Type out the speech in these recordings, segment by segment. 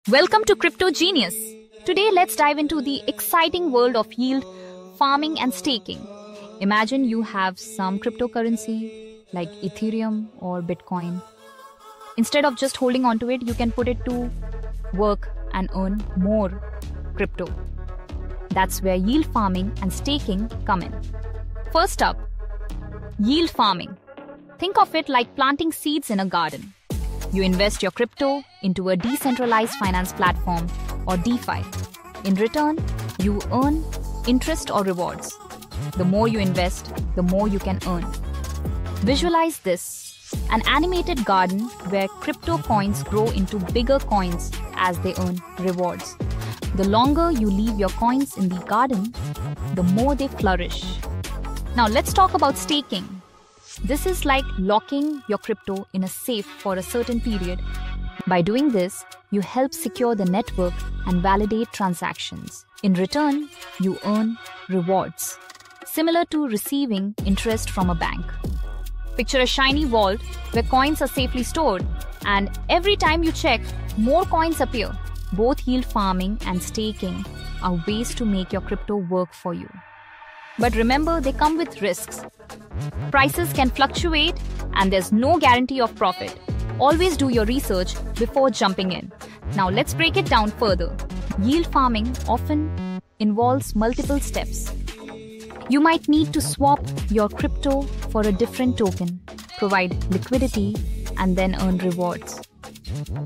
Welcome to Crypto Genius. Today, let's dive into the exciting world of yield farming and staking. Imagine you have some cryptocurrency like Ethereum or Bitcoin. Instead of just holding onto it, you can put it to work and earn more crypto. That's where yield farming and staking come in. First up, yield farming. Think of it like planting seeds in a garden. You invest your crypto into a decentralized finance platform or DeFi. In return, you earn interest or rewards. The more you invest, the more you can earn. Visualize this: an animated garden where crypto coins grow into bigger coins as they earn rewards. The longer you leave your coins in the garden, the more they flourish. Now let's talk about staking. This is like locking your crypto in a safe for a certain period. By doing this, you help secure the network and validate transactions. In return, you earn rewards, similar to receiving interest from a bank. Picture a shiny vault where coins are safely stored, and every time you check, more coins appear. Both yield farming and staking are ways to make your crypto work for you. But remember, they come with risks. Prices can fluctuate and there's no guarantee of profit. Always do your research before jumping in. Now let's break it down further. Yield farming often involves multiple steps. You might need to swap your crypto for a different token, provide liquidity, and then earn rewards.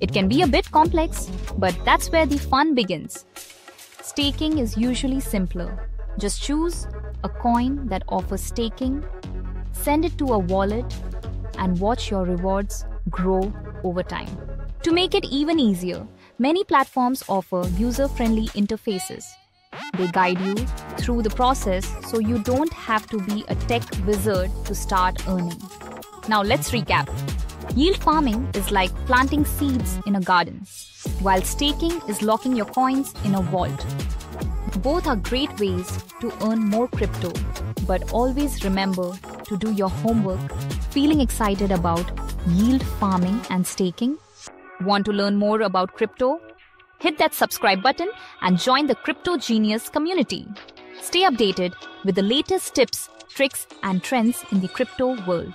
It can be a bit complex, but that's where the fun begins. Staking is usually simpler. Just choose a coin that offers staking, send it to a wallet, and watch your rewards grow over time. To make it even easier, many platforms offer user-friendly interfaces. They guide you through the process so you don't have to be a tech wizard to start earning. Now let's recap. Yield farming is like planting seeds in a garden, while staking is locking your coins in a vault. Both are great ways to earn more crypto, but always remember to do your homework. Feeling excited about yield farming and staking? Want to learn more about crypto? Hit that subscribe button and join the Crypto Genius community. Stay updated with the latest tips, tricks, and trends in the crypto world.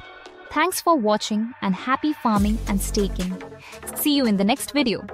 Thanks for watching and happy farming and staking. See you in the next video.